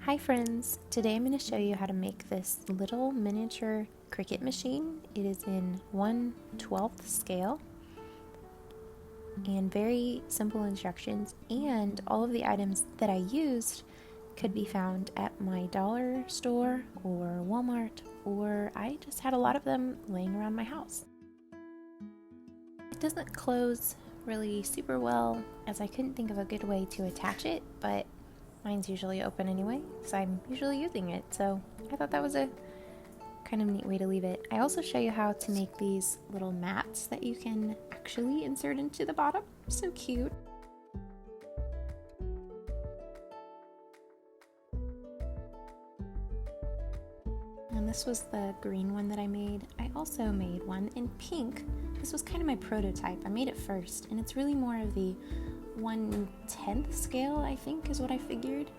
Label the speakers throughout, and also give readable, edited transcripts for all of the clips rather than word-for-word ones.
Speaker 1: Hi friends! Today I'm going to show you how to make this little miniature Cricut machine. It is in 1/12 scale and very simple instructions, and all of the items that I used could be found at my dollar store or Walmart, or I just had a lot of them laying around my house. It doesn't close really super well as I couldn't think of a good way to attach it, but mine's usually open anyway, so I'm usually using it, so I thought that was a kind of neat way to leave it. I also show you how to make these little mats that you can actually insert into the bottom. So cute. And this was the green one that I made. I also made one in pink. This was kind of my prototype. I made it first, and it's really more of the 1/10 scale, I think is what I figured,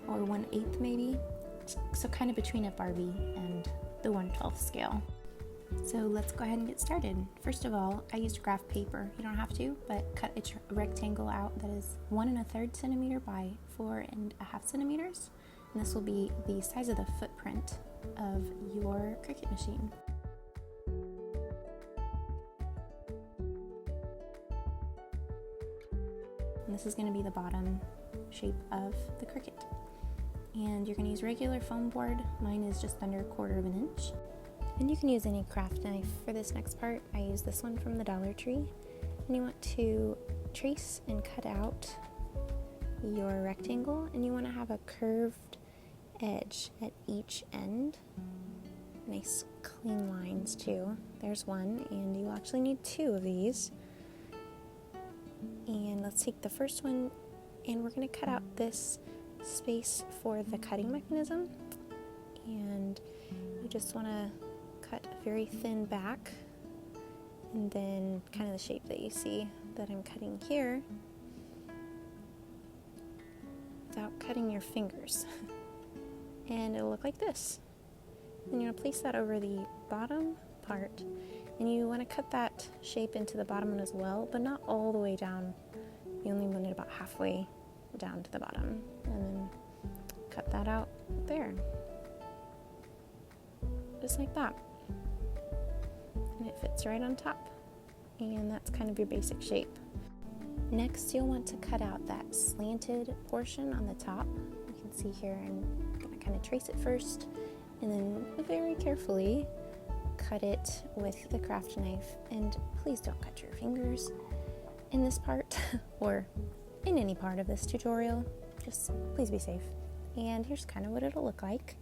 Speaker 1: or 1/8 maybe, so kind of between a Barbie and the 1/12 scale. So let's go ahead and get started. First of all, I used graph paper. You don't have to, but cut a rectangle out that is 1 1/3 centimeter by 4 1/2 centimeters, and this will be the size of the footprint of your Cricut machine. And this is going to be the bottom shape of the Cricut. And you're going to use regular foam board. Mine is just under 1/4 inch. And you can use any craft knife for this next part. I use this one from the Dollar Tree. And you want to trace and cut out your rectangle, and you want to have a curved edge at each end. Nice clean lines too. There's one, and you actually need 2 of these. And let's take the first one, and we're going to cut out this space for the cutting mechanism. And you just want to cut a very thin back, and then kind of the shape that you see that I'm cutting here without cutting your fingers. And it'll look like this. And you're going to place that over the bottom part. And you want to cut that shape into the bottom one as well, but not all the way down. You only want it about halfway down to the bottom. And then cut that out there. Just like that. And it fits right on top. And that's kind of your basic shape. Next, you'll want to cut out that slanted portion on the top. You can see here, I'm going to kind of trace it first, and then very carefully cut it with the craft knife. And please don't cut your fingers in this part or in any part of this tutorial. Just please be safe. And here's kind of what it'll look like.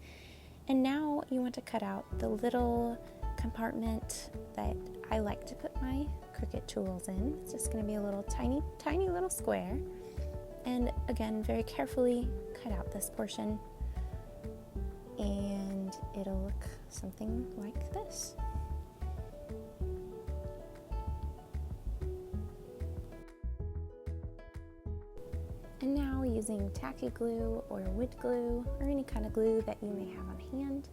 Speaker 1: And now you want to cut out the little compartment that I like to put my Cricut tools in. It's just going to be a little tiny little square. And again, very carefully cut out this portion, and it'll look something like this. And now, using tacky glue or wood glue or any kind of glue that you may have on hand,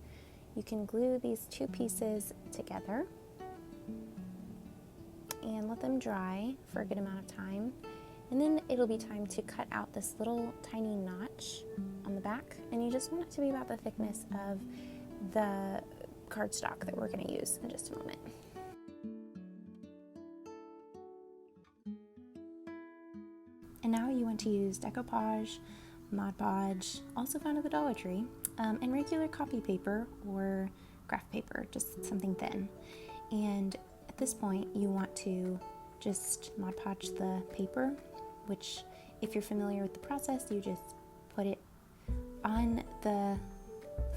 Speaker 1: you can glue these 2 pieces together and let them dry for a good amount of time. And then it'll be time to cut out this little tiny notch on the back, and you just want it to be about the thickness of the cardstock that we're going to use in just a moment. And now you want to use decoupage, Mod Podge, also found at the Dollar Tree, and regular copy paper or graph paper, just something thin. And at this point, you want to just Mod Podge the paper, which, if you're familiar with the process, you just put it on the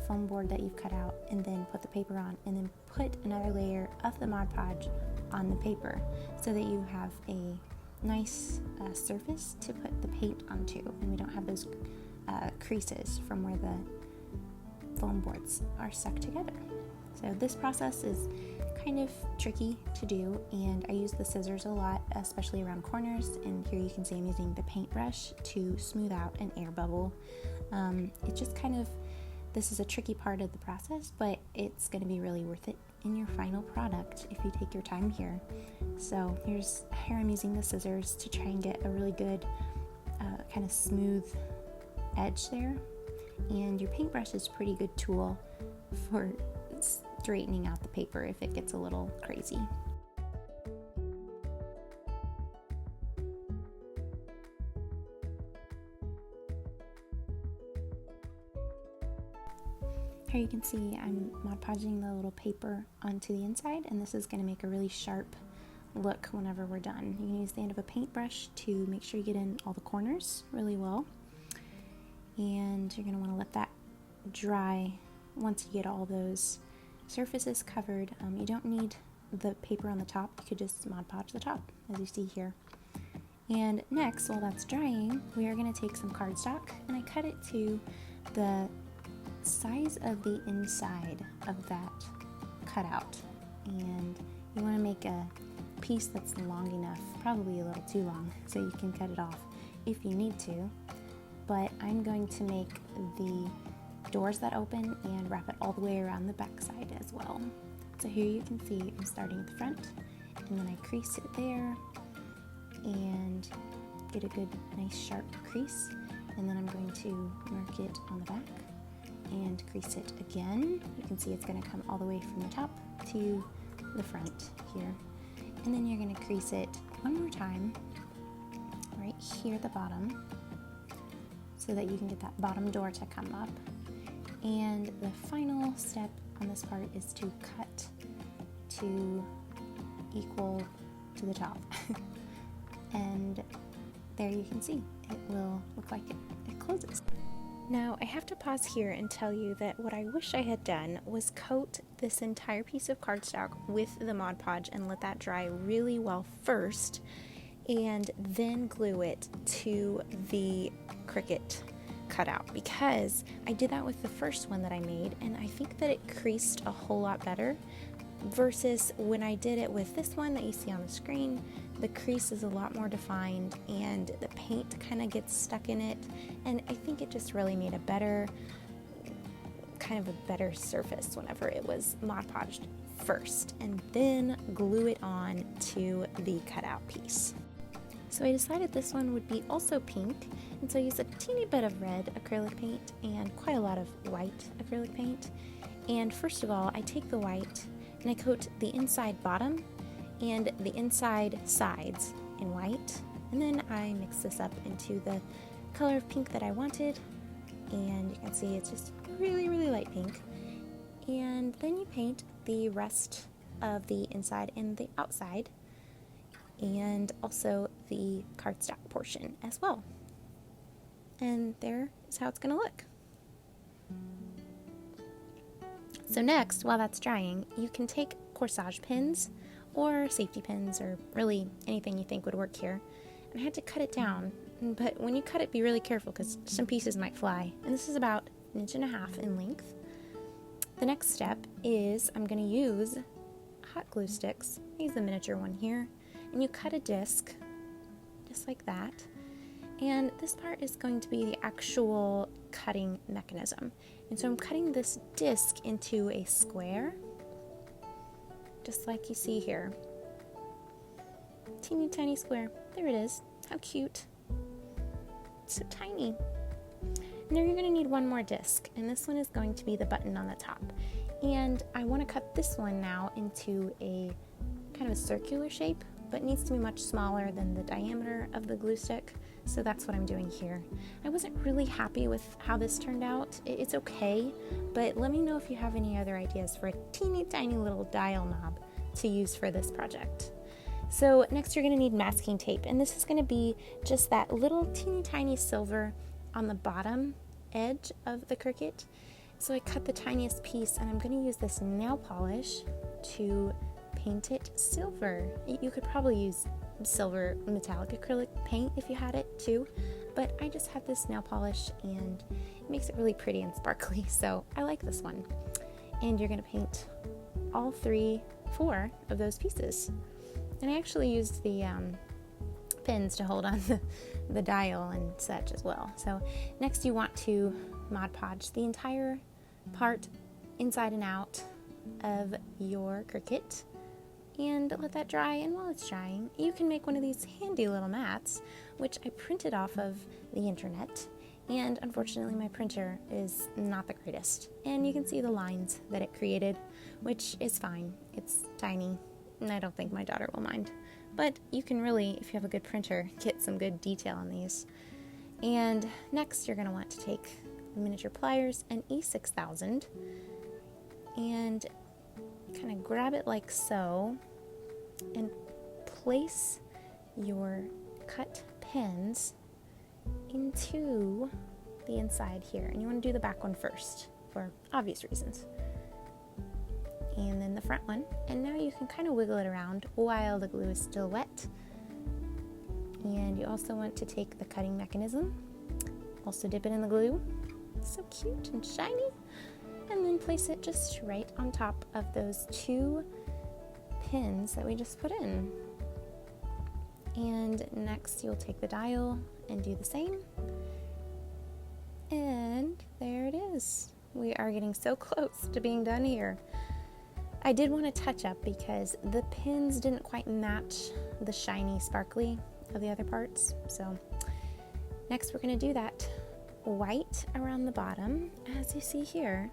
Speaker 1: foam board that you've cut out, and then put the paper on, and then put another layer of the Mod Podge on the paper, so that you have a nice surface to put the paint onto, and we don't have those creases from where the foam boards are stuck together. So this process is kind of tricky to do, and I use the scissors a lot, especially around corners. And here you can see I'm using the paintbrush to smooth out an air bubble. It just kind of, this is a tricky part of the process, but it's going to be really worth it in your final product if you take your time here. So here I'm using the scissors to try and get a really good kind of smooth edge there. and your paintbrush is a pretty good tool for straightening out the paper if it gets a little crazy. Here you can see I'm Mod Podging the little paper onto the inside, and this is going to make a really sharp look whenever we're done. You can use the end of a paintbrush to make sure you get in all the corners really well, and you're going to want to let that dry once you get all those surfaces covered. You don't need the paper on the top, you could just Mod Podge the top as you see here. And next, while that's drying, we are going to take some cardstock, and I cut it to the size of the inside of that cutout, and you want to make a piece that's long enough, probably a little too long, so you can cut it off if you need to. But I'm going to make the doors that open and wrap it all the way around the back side as well. So here you can see I'm starting at the front, and then I crease it there and get a good nice sharp crease, and then I'm going to mark it on the back and crease it again. You can see it's going to come all the way from the top to the front here, and then you're going to crease it one more time right here at the bottom so that you can get that bottom door to come up. And the final step on this part is to cut to equal to the top and there you can see it will look like it closes. Now, I have to pause here and tell you that what I wish I had done was coat this entire piece of cardstock with the Mod Podge and let that dry really well first, and then glue it to the Cricut cutout, because I did that with the first one that I made, and I think that it creased a whole lot better versus when I did it with this one that you see on the screen. The crease is a lot more defined and the paint kind of gets stuck in it, and I think it just really made a better surface whenever it was Mod Podged first and then glue it on to the cutout piece. So I decided this one would be also pink, and so I used a teeny bit of red acrylic paint and quite a lot of white acrylic paint. And first of all, I take the white and I coat the inside bottom and the inside sides in white, and then I mix this up into the color of pink that I wanted, and you can see it's just really light pink. And then you paint the rest of the inside and the outside, and also the cardstock portion as well. And there is how it's going to look. So next, while that's drying, you can take corsage pins or safety pins, or really anything you think would work here. And I had to cut it down, but when you cut it, be really careful because some pieces might fly. And this is about 1.5 inches in length. The next step is I'm going to use hot glue sticks. I use the miniature one here, and you cut a disc just like that. And this part is going to be the actual cutting mechanism. And so I'm cutting this disc into a square, just like you see here. Teeny tiny square. There it is. How cute. It's so tiny. And then you're going to need one more disc, and this one is going to be the button on the top. And I want to cut this one now into a kind of a circular shape, but it needs to be much smaller than the diameter of the glue stick. So that's what I'm doing here. I wasn't really happy with how this turned out. It's okay, but let me know if you have any other ideas for a teeny tiny little dial knob to use for this project. So next you're going to need masking tape, and this is going to be just that little teeny tiny silver on the bottom edge of the Cricut. So I cut the tiniest piece, and I'm going to use this nail polish to paint it silver. You could probably use silver metallic acrylic paint if you had it too, but I just have this nail polish and it makes it really pretty and sparkly, so I like this one. And you're going to paint all 4 of those pieces. And I actually used the pins to hold on the dial and such as well. So next you want to Mod Podge the entire part inside and out of your Cricut and let that dry. And while it's drying, you can make one of these handy little mats, which I printed off of the internet, And unfortunately, my printer is not the greatest. And you can see the lines that it created, which is fine. It's tiny, and I don't think my daughter will mind. But you can really, if you have a good printer, get some good detail on these. And next, you're going to want to take miniature pliers and E6000 and kind of grab it like so and place your cut pins into the inside here. And you want to do the back one first for obvious reasons. And then the front one. And now you can kind of wiggle it around while the glue is still wet. And you also want to take the cutting mechanism, also dip it in the glue. So cute and shiny. And then place it just right on top of those 2 pins that we just put in. And next you'll take the dial and do the same. And there it is. We are getting so close to being done here. I did want to touch up because the pins didn't quite match the shiny sparkly of the other parts. So next we're going to do that white around the bottom, as you see here.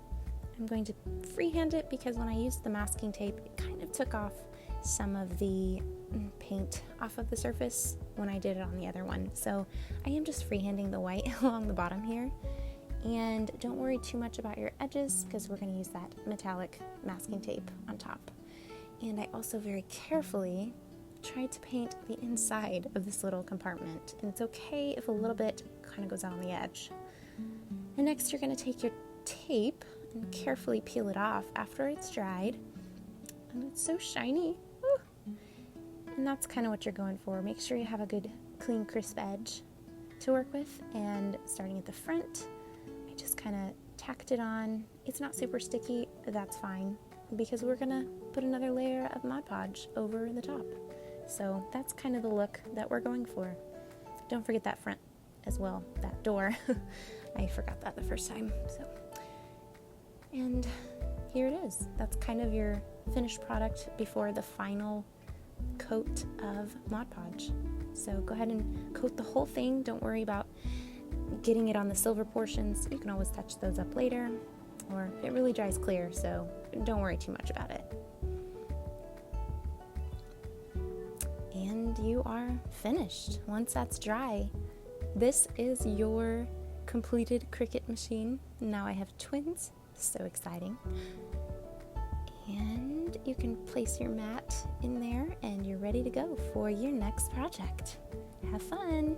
Speaker 1: I'm going to freehand it because when I used the masking tape, it kind of took off some of the paint off of the surface when I did it on the other one. So I am just freehanding the white along the bottom here. And don't worry too much about your edges because we're going to use that metallic masking tape on top. And I also very carefully tried to paint the inside of this little compartment. And it's okay if a little bit kind of goes out on the edge. And next you're going to take your tape and carefully peel it off after it's dried. And it's so shiny. Woo. And that's kind of what you're going for. Make sure you have a good, clean, crisp edge to work with. And starting at the front, I just kind of tacked it on. It's not super sticky, that's fine, because we're gonna put another layer of Mod Podge over the top. So that's kind of the look that we're going for. Don't forget that front as well, that door. I forgot that the first time. So, and here it is. That's kind of your finished product before the final coat of Mod Podge. So go ahead and coat the whole thing. Don't worry about getting it on the silver portions. You can always touch those up later, or it really dries clear, so don't worry too much about it. And you are finished. Once that's dry, this is your completed Cricut machine. Now I have twins, so exciting. And you can place your mat in there and you're ready to go for your next project. Have fun!